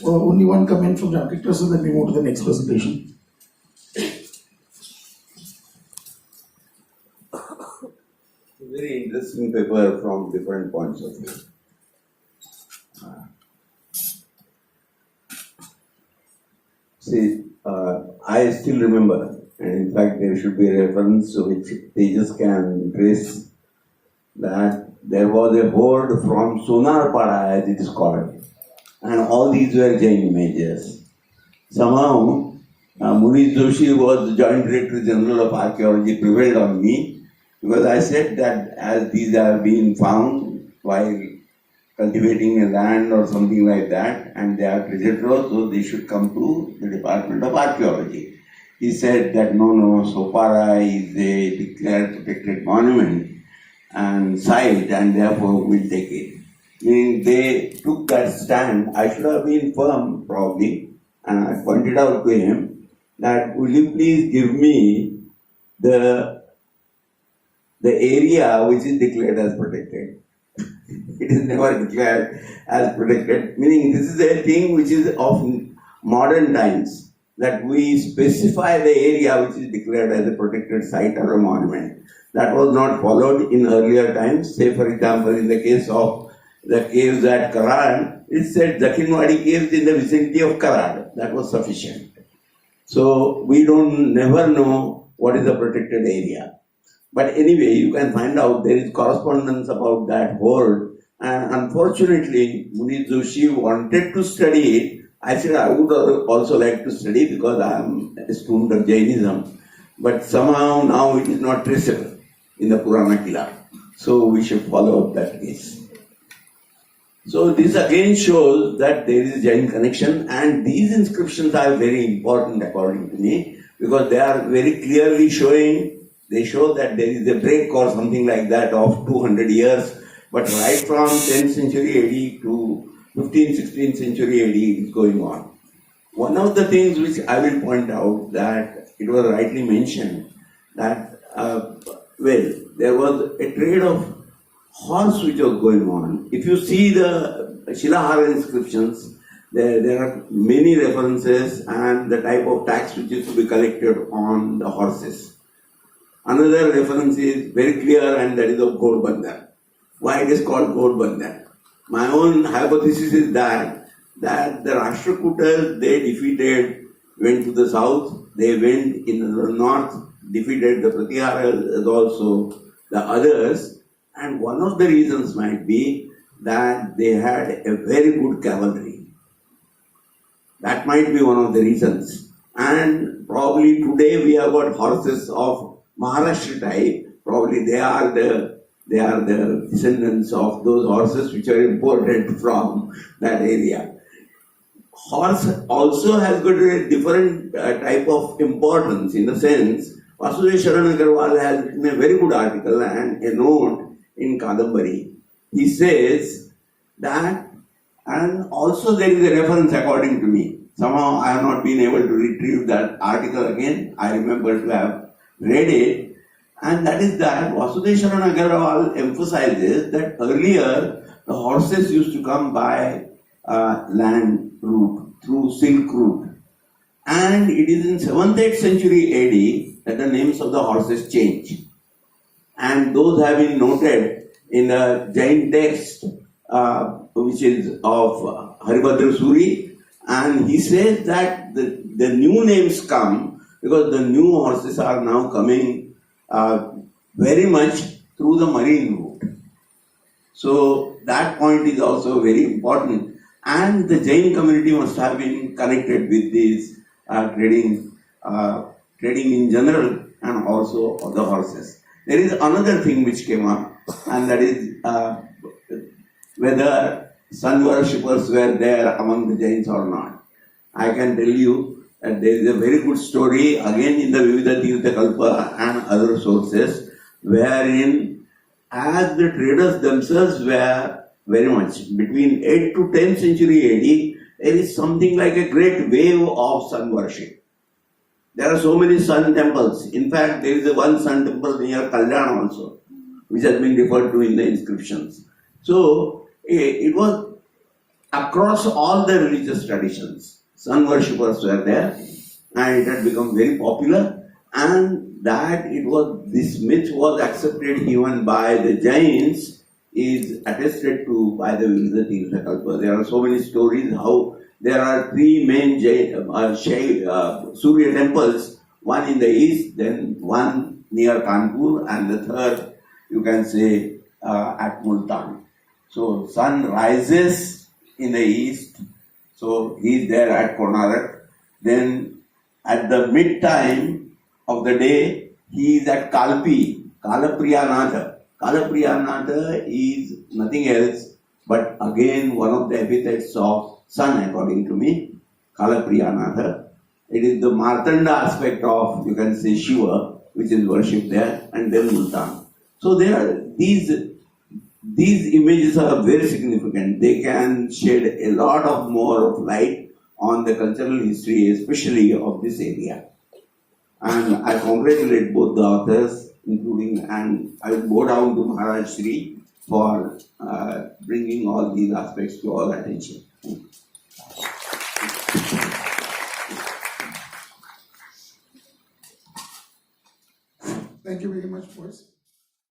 only one comment from Jamkhedkar, so then we move to the next presentation. Very interesting paper from different points of view. I still remember, and in fact there should be a reference which pages can trace, that there was a horde from Sopara, as it is called, and all these were Jain images. Somehow, Munish Joshi was the Joint Director General of Archaeology, prevailed on me, because I said that as these have been found while cultivating a land or something like that, and they are treasure troves, so they should come to the Department of Archaeology. He said that no, Sopara is a declared protected monument and site, and therefore we'll take it. Meaning they took that stand. I should have been firm, probably, and I pointed out to him that will you please give me the area which is declared as protected. It is never declared as protected, meaning this is a thing which is of modern times, that we specify the area which is declared as a protected site or a monument. That was not followed in earlier times. Say for example, in the case of the caves at Karad, it said Zakinwadi caves in the vicinity of Karad. That was sufficient. So we never know what is the protected area. But anyway, you can find out there is correspondence about that horde, and unfortunately, Munish Joshi wanted to study it. I said I would also like to study because I am a student of Jainism, but somehow now it is not traceable in the Purana Kila. So we should follow up that case. So this again shows that there is Jain connection, and these inscriptions are very important according to me, because they are very clearly showing. They show that there is a break or something like that of 200 years, but right from 10th century AD to 15th, 16th century AD is going on. One of the things which I will point out, that it was rightly mentioned that, there was a trade of horse which was going on. If you see the Shilahara inscriptions, there are many references and the type of tax which is to be collected on the horses. Another reference is very clear, and that is of Gord Bandhan. Why it is called Gord Bandhan? My own hypothesis is that the Rashtrakutas, they went to the south, they went in the north, defeated the Pratiharas, also the others, and one of the reasons might be that they had a very good cavalry. That might be one of the reasons. And probably today we have got horses of Maharashtra type. Probably they are the descendants of those horses which are imported from that area. Horse also has got a different type of importance, in the sense, Vasudev Sharan Agarwal has written a very good article and a note in Kadambari. He says that, and also there is a reference according to me. Somehow I have not been able to retrieve that article again. I remember to have read it, and that is that Vasudev Sharan Agarwal emphasizes that earlier the horses used to come by land route, through Silk route, and it is in 7th, 8th century AD that the names of the horses change, and those have been noted in a Jain text which is of Haribhadra Suri, and he says that the new names come because the new horses are now coming very much through the marine route. So that point is also very important, and the Jain community must have been connected with these trading in general and also of the horses. There is another thing which came up, and that is whether sun worshippers were there among the Jains or not. I can tell you that there is a very good story again in the Vividha Tirtha Kalpa and other sources, wherein as the traders themselves were very much between 8th to 10th century AD, there is something like a great wave of sun worship. There are so many sun temples. In fact, there is a one sun temple near Kalyan also, which has been referred to in the inscriptions. So it was across all the religious traditions. Sun worshippers were there, and it had become very popular. And that this myth was accepted even by the Jains is attested to by the Vividha Tirthakalpa. There are so many stories how there are three main Surya temples, one in the east, then one near Kanpur, and the third, you can say, at Multan. So sun rises in the east, so he is there at Konark. Then at the mid time of the day, he is at Kalpi, Kalapriyanatha. Kalapriyanatha is nothing else but again one of the epithets of sun, according to me, Kalapriyanatha. It is the Martanda aspect of, you can say, Shiva, which is worshipped there, and then Multan. So there are these images are very significant. They can shed a lot of more of light on the cultural history, especially of this area. And I congratulate both the authors, including, and I will bow down to Maharaj Shri for bringing all these aspects to our attention. Thank you very much, boys.